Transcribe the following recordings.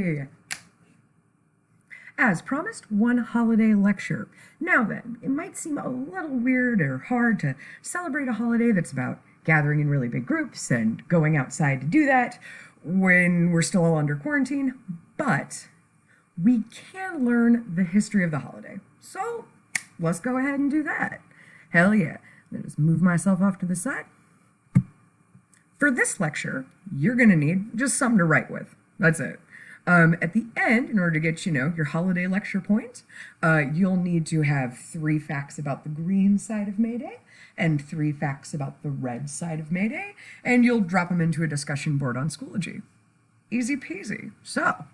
Yay! As promised, one holiday lecture. Now then, it might seem a little weird or hard to celebrate a holiday that's about gathering in really big groups and going outside to do that when we're still all under quarantine, but we can learn the history of the holiday. So let's go ahead and do that. Hell yeah. Then just move myself off to the side. For this lecture, you're going to need just something to write with. That's it. At the end, in order to get, your holiday lecture point, you'll need to have 3 facts about the green side of Mayday and 3 facts about the red side of Mayday, and you'll drop them into a discussion board on Schoology. Easy peasy. So,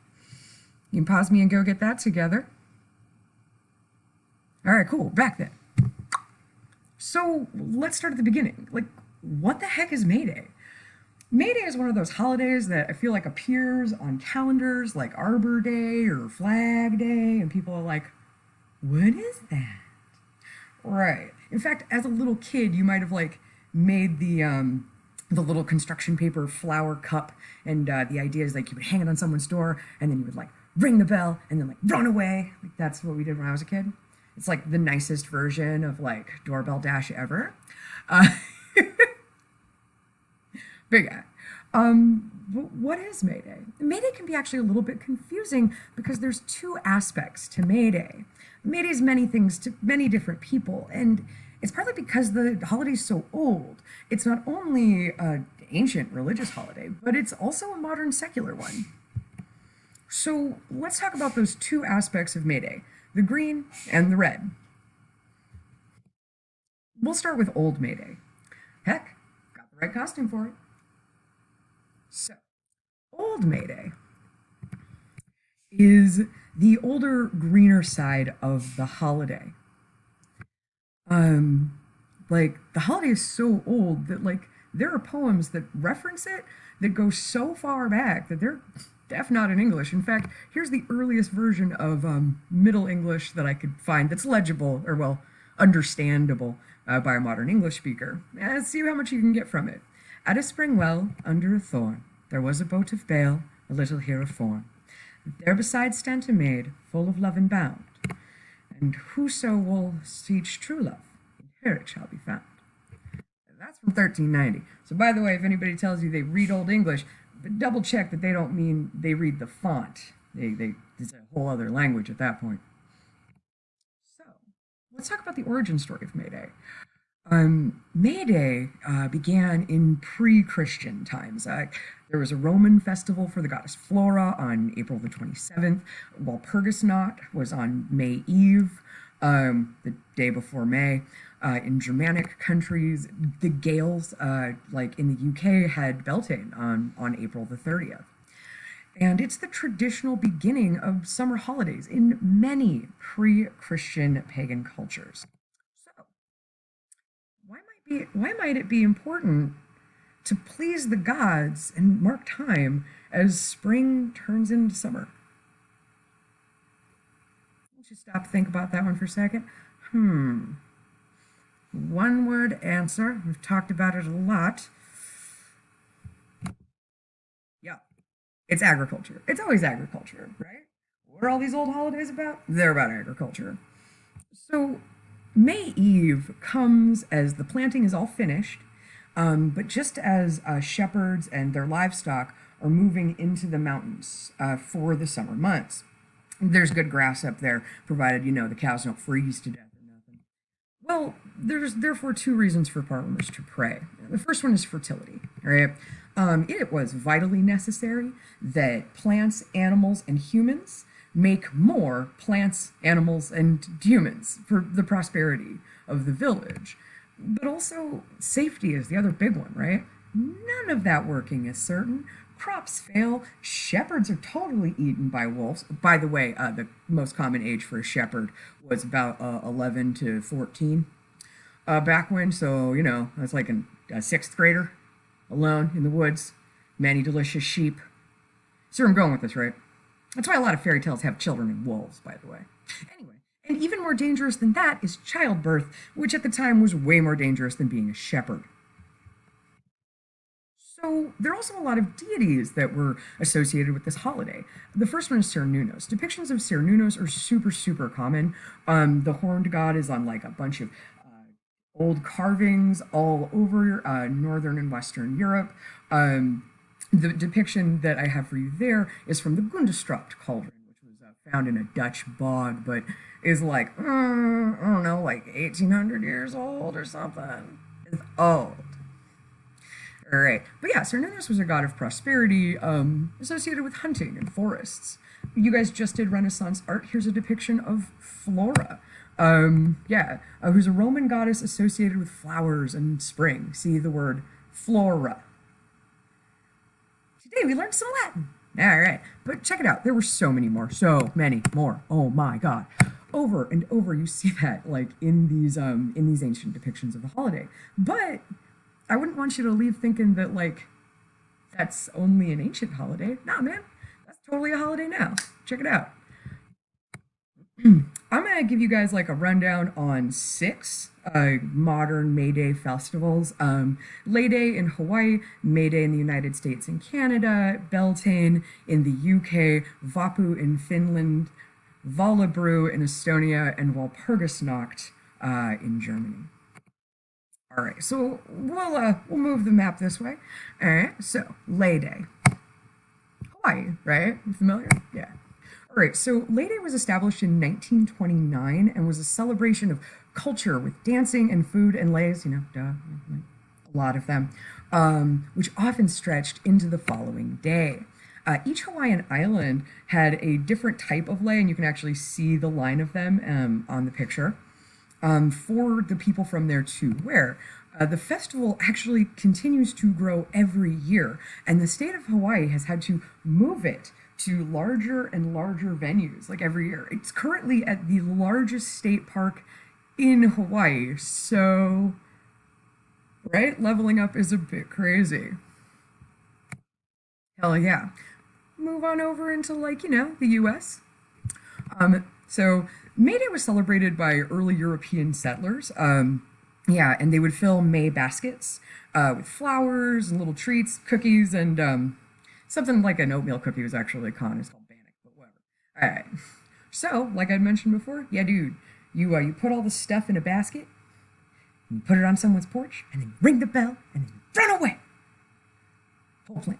you can pause me and go get that together. All right, cool. Back then. So, let's start at the beginning. What the heck is Mayday? Mayday is one of those holidays that I feel like appears on calendars like Arbor Day or Flag Day, and people are like, what is that? Right. In fact, as a little kid, you might have made the little construction paper flower cup, and the idea is you would hang it on someone's door, and then you would ring the bell, and then run away. That's what we did when I was a kid. It's the nicest version of Doorbell Dash ever. Big guy. But what is Mayday? Mayday can be actually a little bit confusing because there's 2 aspects to Mayday. Mayday is many things to many different people, and it's partly because the holiday's so old. It's not only an ancient religious holiday, but it's also a modern secular one. So let's talk about those 2 aspects of Mayday, the green and the red. We'll start with old Mayday. Heck, got the right costume for it. So, old Mayday is the older, greener side of the holiday. The holiday is so old that, there are poems that reference it that go so far back that they're not in English. In fact, here's the earliest version of Middle English that I could find that's legible, or, well, understandable by a modern English speaker. Let's see how much you can get from it. At a spring well, under a thorn, there was a boat of bale, a little hero form. There beside stand a maid, full of love and bound. And whoso will teach true love, in her it shall be found. That's from 1390. So by the way, if anybody tells you they read Old English, double check that they don't mean they read the font. It's a whole other language at that point. So, let's talk about the origin story of Mayday. Mayday began in pre-Christian times. There was a Roman festival for the goddess Flora on April the 27th, while Purgasnacht was on May Eve, the day before May. In Germanic countries, the Gaels, in the UK, had Beltane on April the 30th. And it's the traditional beginning of summer holidays in many pre-Christian pagan cultures. Why might it be important to please the gods and mark time as spring turns into summer? Let's just stop and think about that one for a second. One word answer. We've talked about it a lot. Yeah, it's agriculture. It's always agriculture, right? What are all these old holidays about? They're about agriculture. So May Eve comes as the planting is all finished, but just as shepherds and their livestock are moving into the mountains for the summer months. There's good grass up there, provided, the cows don't freeze to death or nothing. Well, there's therefore 2 reasons for farmers to pray. The first one is fertility, right? It was vitally necessary that plants, animals, and humans make more plants, animals, and humans for the prosperity of the village. But also, safety is the other big one, right? None of that working is certain. Crops fail. Shepherds are totally eaten by wolves. By the way, the most common age for a shepherd was about 11 to 14 back when. So, that's like a 6th grader alone in the woods, many delicious sheep. See where I'm going with this, right? That's why a lot of fairy tales have children and wolves, by the way. Anyway, and even more dangerous than that is childbirth, which at the time was way more dangerous than being a shepherd. So there are also a lot of deities that were associated with this holiday. The first one is Cernunnos. Depictions of Cernunnos are super, super common. The horned god is on like a bunch of old carvings all over northern and western Europe. The depiction that I have for you there is from the Gundestrupt cauldron, which was found in a Dutch bog, but is like, I don't know, like 1800 years old or something. It's old. All right. But yeah, Cernunnos was a god of prosperity associated with hunting and forests. You guys just did Renaissance art. Here's a depiction of Flora. Who's a Roman goddess associated with flowers and spring. See the word flora. Today we learned some Latin. All right. But check it out. There were so many more. So many more. Oh my God. Over and over you see that like in these ancient depictions of the holiday. But I wouldn't want you to leave thinking that like that's only an ancient holiday. Nah, man. That's totally a holiday now. Check it out. I'm going to give you guys like a rundown on 6 modern Mayday festivals. Mayday in Hawaii, Mayday in the United States and Canada, Beltane in the UK, Vappu in Finland, Valabru in Estonia, and Walpurgisnacht in Germany. All right, so we'll move the map this way. All right, so Mayday, Hawaii, right? You familiar? Yeah. All right, so Mayday was established in 1929 and was a celebration of culture with dancing and food and leis, a lot of them, which often stretched into the following day. Each Hawaiian island had a different type of lei, and you can actually see the line of them on the picture, for the people from there to wear. The festival actually continues to grow every year, and the state of Hawaii has had to move it to larger and larger venues like every year. It's currently at the largest state park in Hawaii, so, right, leveling up is a bit crazy. Hell yeah. Move on over into the US. So Mayday was celebrated by early European settlers. And they would fill May baskets with flowers and little treats, cookies, and something like an oatmeal cookie was actually a con. It's called bannock, but whatever. All right. So, like I'd mentioned before, yeah, dude, you put all the stuff in a basket, and you put it on someone's porch, and then you ring the bell, and then you run away. Whole plan.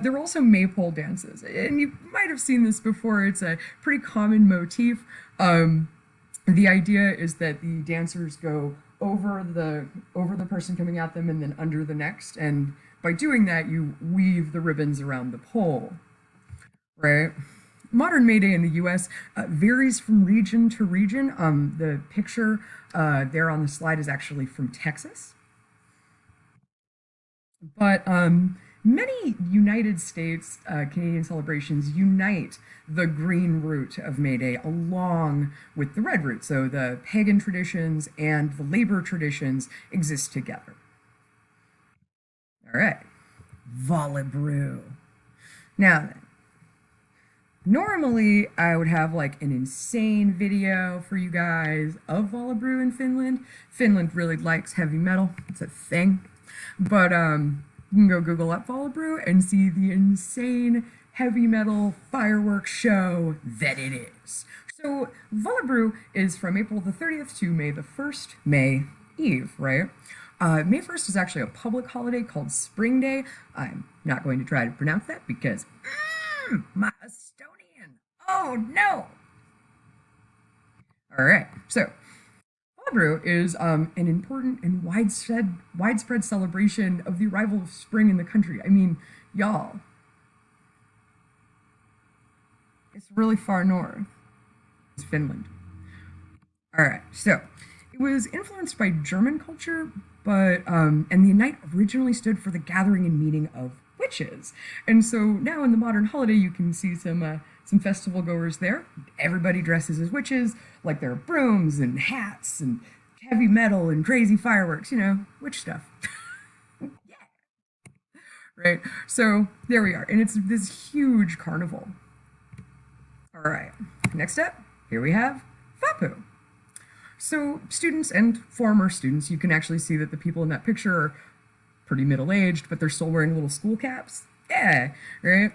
There were also maypole dances, and you might have seen this before. It's a pretty common motif. The idea is that the dancers go over the person coming at them and then under the next, and by doing that, you weave the ribbons around the pole, right? Modern Mayday in the U.S. Varies from region to region. The picture there on the slide is actually from Texas. But many United States Canadian celebrations unite the green root of Mayday along with the red root. So the pagan traditions and the labor traditions exist together. All right, Valabru. Now then, normally I would have like an insane video for you guys of Valabru in Finland. Finland really likes heavy metal. It's a thing. But you can go Google up Valabru and see the insane heavy metal fireworks show that it is. So Valabru is from April the 30th to May the 1st, May Eve, right? May 1st is actually a public holiday called Spring Day. I'm not going to try to pronounce that because my Estonian. Oh no! All right, so Valabru is an important and widespread celebration of the arrival of spring in the country. I mean, y'all, it's really far north. It's Finland. All right, so it was influenced by German culture, but and the night originally stood for the gathering and meeting of witches. And so now in the modern holiday, you can see some festival goers there. Everybody dresses as witches, like there are brooms and hats and heavy metal and crazy fireworks, witch stuff. Yeah. Right? So there we are. And it's this huge carnival. All right. Next up, here we have Vappu. So students and former students, you can actually see that the people in that picture are pretty middle-aged, but they're still wearing little school caps. Yeah, right?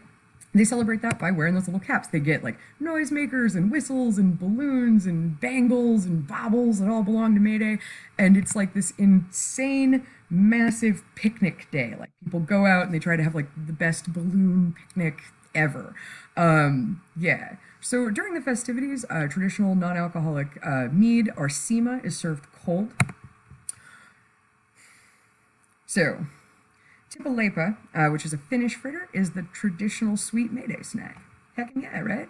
They celebrate that by wearing those little caps. They get like noisemakers and whistles and balloons and bangles and baubles that all belong to Mayday. And it's like this insane, massive picnic day. Like people go out and they try to have like the best balloon picnic ever. Yeah. So during the festivities, traditional non-alcoholic mead or sema is served cold. So Tipalepa, which is a Finnish fritter, is the traditional sweet Mayday snack. Heck yeah, right?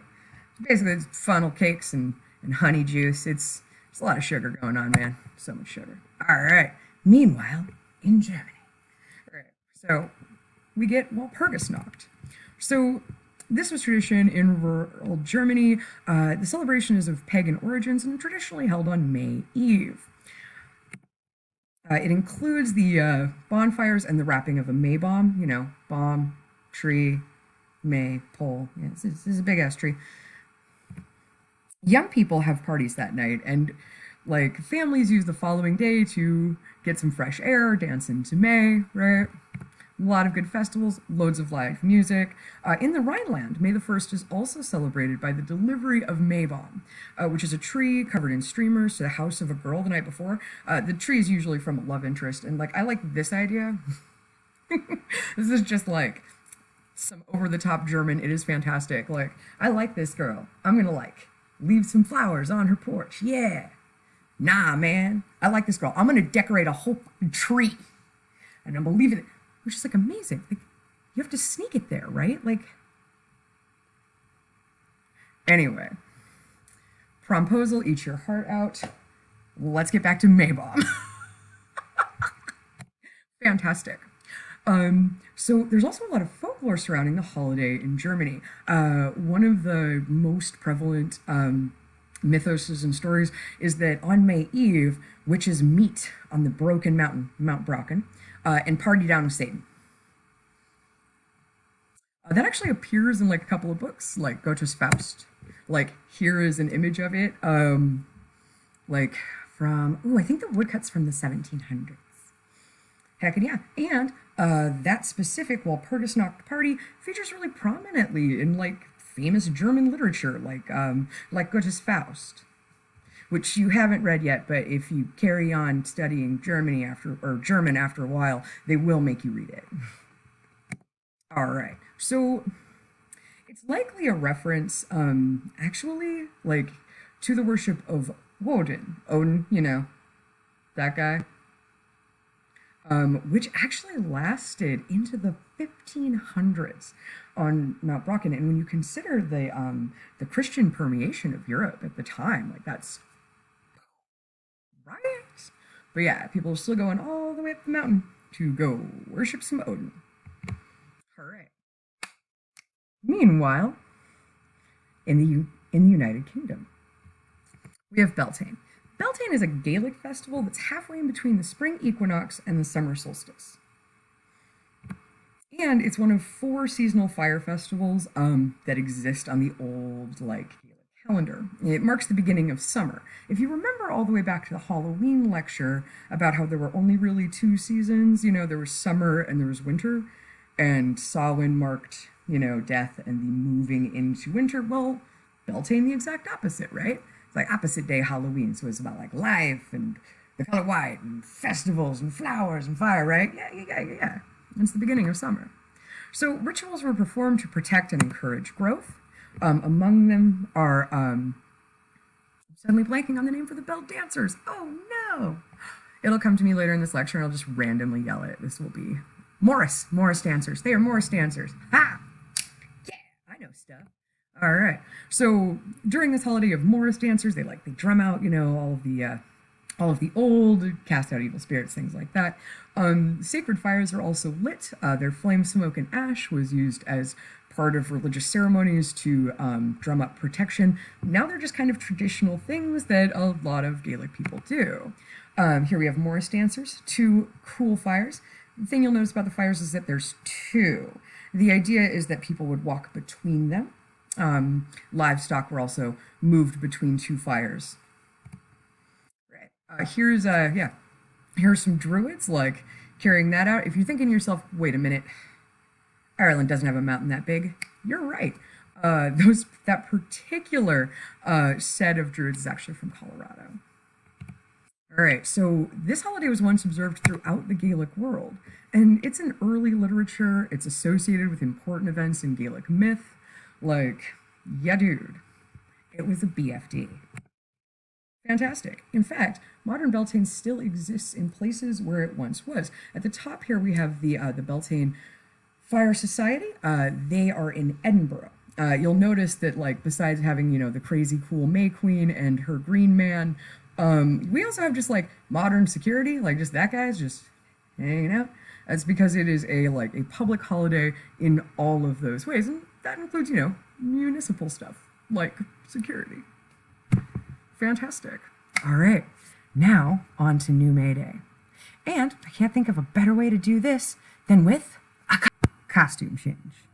Basically, it's funnel cakes and honey juice. It's a lot of sugar going on, man. So much sugar. All right. Meanwhile, in Germany. All right. So we get Walpurgisnacht. So this was tradition in rural Germany. The celebration is of pagan origins and traditionally held on May Eve. It includes the bonfires and the wrapping of a May bomb. You know, bomb, tree, May, pole. Yeah, this is a big ass tree. Young people have parties that night, and like families use the following day to get some fresh air, dance into May, right? A lot of good festivals, loads of live music. In the Rhineland, May the 1st is also celebrated by the delivery of Maibaum, which is a tree covered in streamers to the house of a girl the night before. The tree is usually from a love interest, and like I like this idea. This is just like some over-the-top German. It is fantastic. Like, I like this girl. I'm gonna like leave some flowers on her porch. Yeah. Nah, man. I like this girl. I'm gonna decorate a whole tree, and I'm gonna leave it. Which is like amazing. Like, you have to sneak it there, right? Like, anyway, promposal, eat your heart out. Let's get back to Maibaum. Fantastic. So there's also a lot of folklore surrounding the holiday in Germany. One of the most prevalent mythoses and stories is that on May Eve, witches meet on the Broken Mountain, Mount Brocken, and party down with Satan. That actually appears in like a couple of books, like Goethe's Faust. Like here is an image of it, like from I think the woodcut's from the 1700s. Heck yeah, and that specific Walpurgisnacht party features really prominently in like famous German literature, like Goethe's Faust, which you haven't read yet, but if you carry on studying German after a while, they will make you read it. All right, so it's likely a reference, actually, like to the worship of Woden. Odin, you know, that guy, which actually lasted into the 1500s on Mount Brocken. And when you consider the Christian permeation of Europe at the time, like that's right. But yeah, people are still going all the way up the mountain to go worship some Odin. All right. Meanwhile, in the United Kingdom, we have Beltane. Beltane is a Gaelic festival that's halfway in between the spring equinox and the summer solstice. And it's one of 4 seasonal fire festivals that exist on the old, like, calendar. It marks the beginning of summer. If you remember all the way back to the Halloween lecture about how there were only really 2 seasons, you know, there was summer and there was winter, and Samhain marked, you know, death and the moving into winter. Well, Beltane the exact opposite, right? It's like opposite day Halloween, so it's about like life and the color white and festivals and flowers and fire, right? Yeah. It's the beginning of summer. So rituals were performed to protect and encourage growth. Among them are, I'm suddenly blanking on the name for the bell dancers. Oh no! It'll come to me later in this lecture and I'll just randomly yell it. This will be Morris dancers. They are Morris dancers. Ha! Yeah, I know stuff. All right. So during this holiday of Morris dancers, they drum out, you know, all of the old, cast out evil spirits, things like that. Sacred fires are also lit. Their flame, smoke, and ash was used as part of religious ceremonies to drum up protection. Now they're just kind of traditional things that a lot of Gaelic people do. Here we have Morris dancers, 2 cool fires. The thing you'll notice about the fires is that there's 2. The idea is that people would walk between them. Livestock were also moved between 2 fires. Right. Here's some druids like carrying that out. If you're thinking to yourself, wait a minute, Ireland doesn't have a mountain that big, you're right. That particular set of druids is actually from Colorado. All right, so this holiday was once observed throughout the Gaelic world, and it's in early literature. It's associated with important events in Gaelic myth, like, yeah, dude, it was a BFD. Fantastic. In fact, modern Beltane still exists in places where it once was. At the top here, we have the Beltane Fire Society. They are in Edinburgh. You'll notice that, like, besides having, the crazy cool May Queen and her green man, we also have just, like, modern security, like, just that guy's just hanging out. That's because it is a public holiday in all of those ways, and that includes, municipal stuff, like security. Fantastic. All right, now on to New Mayday. And I can't think of a better way to do this than with a costume change.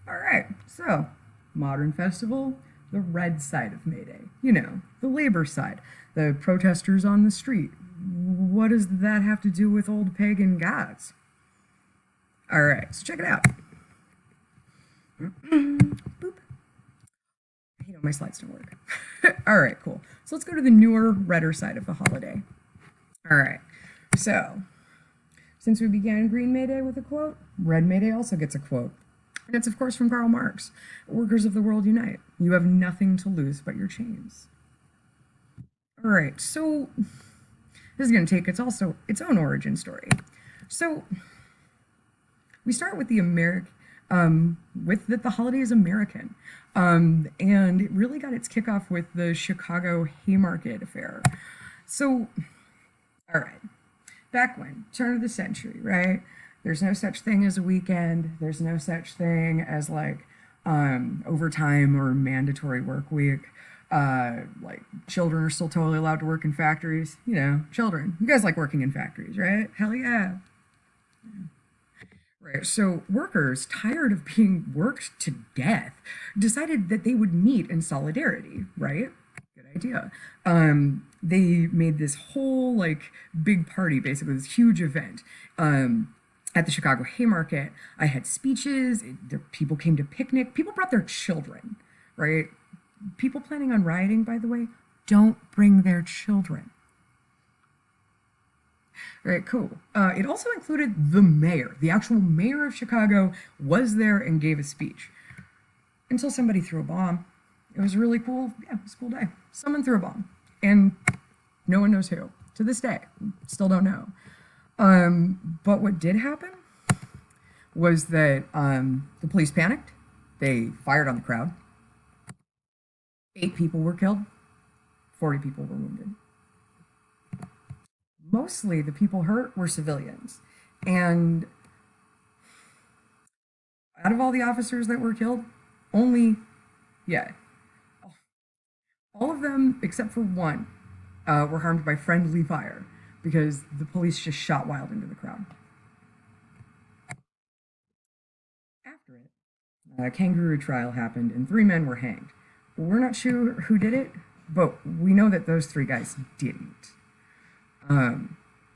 All right, so modern festival, the red side of Mayday, the labor side, the protesters on the street. What does that have to do with old pagan gods? All right, so check it out. Boop. I hate when my slides don't work. All right, cool. So let's go to the newer, redder side of the holiday. All right, so since we began Green Mayday with a quote, Red Mayday also gets a quote. And it's, of course, from Karl Marx. Workers of the world unite. You have nothing to lose but your chains. All right, so this is going to take its own origin story. So we start with the holiday is American. And it really got its kickoff with the Chicago Haymarket affair. So, all right, back when, turn of the century, right? There's no such thing as a weekend. There's no such thing as overtime or mandatory work week. Children are still totally allowed to work in factories. Children. You guys like working in factories, right? Hell yeah. Right. So workers, tired of being worked to death, decided that they would meet in solidarity, right? Good idea. They made this whole big party, basically this huge event. At the Chicago Haymarket, I had speeches, people came to picnic, people brought their children, right? People planning on rioting, by the way, don't bring their children. All right, cool. It also included the mayor. The actual mayor of Chicago was there and gave a speech. Until somebody threw a bomb. It was really cool. Yeah, it was a cool day. Someone threw a bomb. And no one knows who. To this day, still don't know. But what did happen was that the police panicked. They fired on the crowd. 8 people were killed. 40 people were wounded. Mostly the people hurt were civilians. And out of all the officers that were killed, all of them except for one were harmed by friendly fire because the police just shot wild into the crowd. After it, a kangaroo trial happened and 3 men were hanged. We're not sure who did it, but we know that those 3 guys didn't.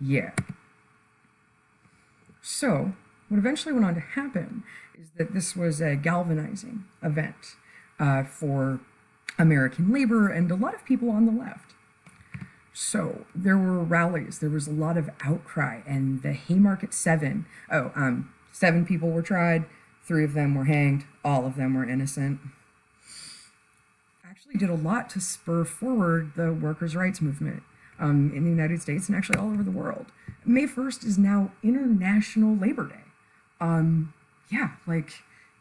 Yeah. So, what eventually went on to happen is that this was a galvanizing event for American labor and a lot of people on the left. So, there were rallies, there was a lot of outcry, and the Haymarket 7, 7 people were tried, 3 of them were hanged, all of them were innocent. Actually did a lot to spur forward the workers' rights movement. In the United States and actually all over the world. May 1st is now International Labor Day.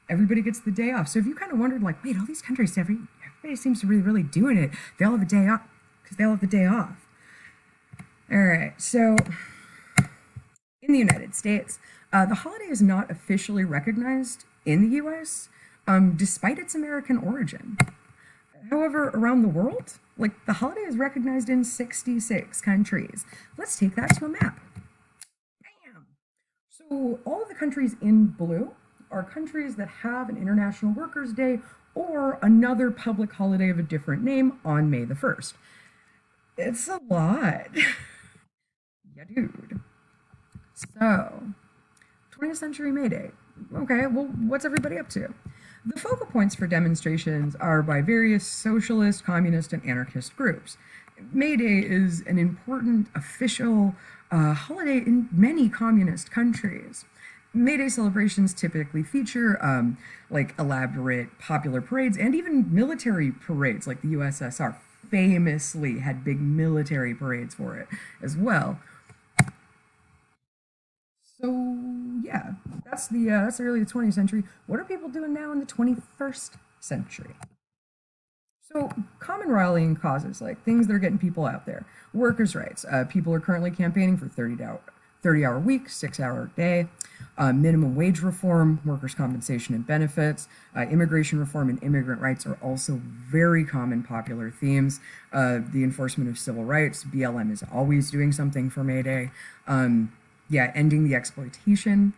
Everybody gets the day off. So if you kind of wondered, wait, all these countries, everybody seems to be really doing it. They all have a day off because they all have the day off. All right, so in the United States, the holiday is not officially recognized in the U.S., despite its American origin. However, around the world, the holiday is recognized in 66 countries. Let's take that to a map. Bam! So all of the countries in blue are countries that have an International Workers' Day or another public holiday of a different name on May the 1st. It's a lot. Yeah, dude. So, 20th century Mayday. Okay, well, what's everybody up to? The focal points for demonstrations are by various socialist, communist, and anarchist groups. Mayday is an important official holiday in many communist countries. Mayday celebrations typically feature like elaborate popular parades and even military parades, like the USSR famously had big military parades for it as well. So yeah, that's the early 20th century. What are people doing now in the 21st century? So, common rallying causes, like things that are getting people out there. Workers' rights. People are currently campaigning for 30-hour week, 6-hour day, minimum wage reform, workers' compensation and benefits, immigration reform, and immigrant rights are also very common popular themes. The enforcement of civil rights. BLM is always doing something for May Day. Yeah, ending the exploitation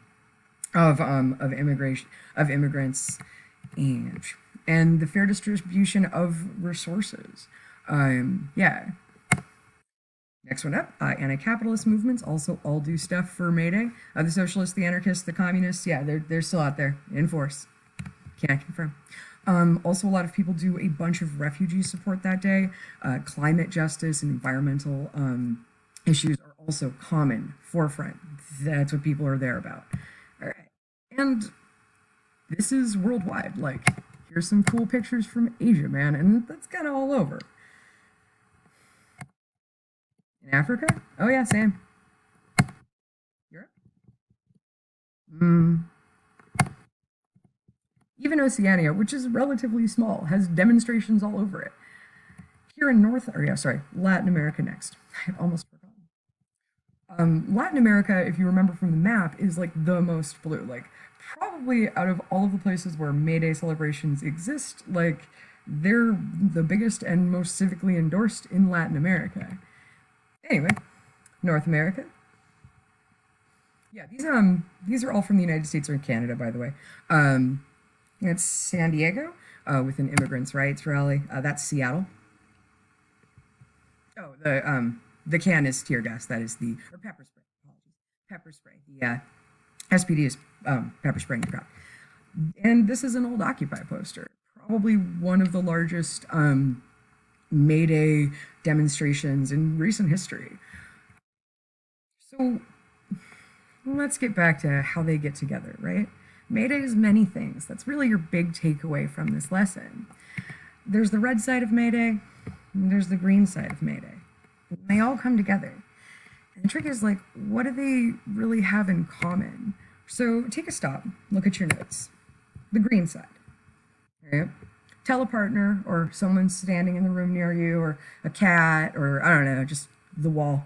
of immigration of immigrants and the fair distribution of resources. Yeah. Next one up, anti-capitalist movements also all do stuff for May Day. The socialists, the anarchists, the communists, yeah, they're still out there in force. Can't confirm. Also, a lot of people do a bunch of refugee support that day. Climate justice and environmental issues are also common forefront. That's what people are there about. All right, and this is worldwide. Like, here's some cool pictures from Asia, man, and that's kind of all over. In Africa? Oh yeah, same. Europe? Mm. Even Oceania, which is relatively small, has demonstrations all over it. Here in Latin America next. I had almost forgotten. Latin America, if you remember from the map, is like the most blue. Like, probably out of all of the places where May Day celebrations exist, like, they're the biggest and most civically endorsed in Latin America. Anyway, North America. Yeah, these are all from the United States or Canada, by the way. It's San Diego with an immigrants' rights rally. That's Seattle. Oh, the can is tear gas. That is the or pepper spray. Apologies, pepper spray. The SPD is pepper spraying the crowd. And this is an old Occupy poster. Probably one of the largest May Day demonstrations in recent history. So let's get back to how they get together, right? May Day is many things. That's really your big takeaway from this lesson. There's the red side of May Day, and there's the green side of May Day. They all come together. And the trick is, like, what do they really have in common? So take a stop, look at your notes. The green side, right? Tell a partner or someone standing in the room near you or a cat or, I don't know, just the wall.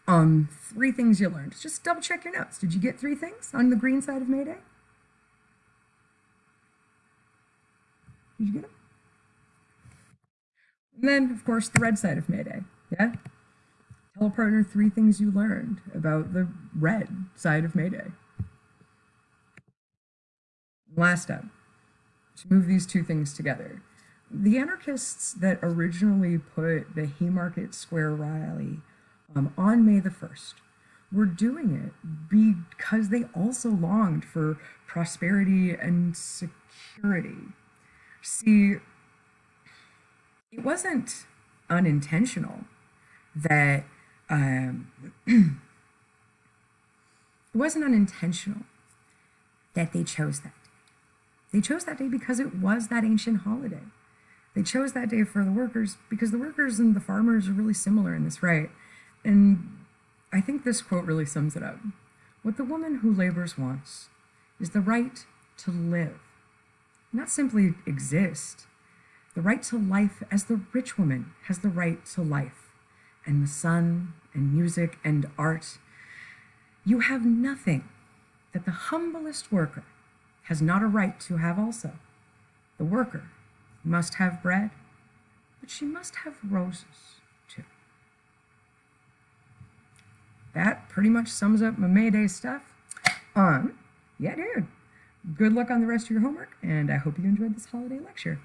3 things you learned. Just double check your notes. Did you get 3 things on the green side of May Day? Did you get them? And then, of course, the red side of May Day. Yeah? Tell a partner 3 things you learned about the red side of May Day. Last step, to move these 2 things together. The anarchists that originally put the Haymarket Square rally on May the 1st were doing it because they also longed for prosperity and security. See, it wasn't unintentional that it wasn't unintentional that they chose that day. They chose that day because it was that ancient holiday. They chose that day for the workers because the workers and the farmers are really similar in this right. And I think this quote really sums it up. What the woman who labors wants is the right to live, not simply exist. The right to life as the rich woman has the right to life, and the sun and music and art. You have nothing that the humblest worker has not a right to have also. The worker must have bread, but she must have roses too. That pretty much sums up my May Day stuff. Yeah, dude. Good luck on the rest of your homework, and I hope you enjoyed this holiday lecture.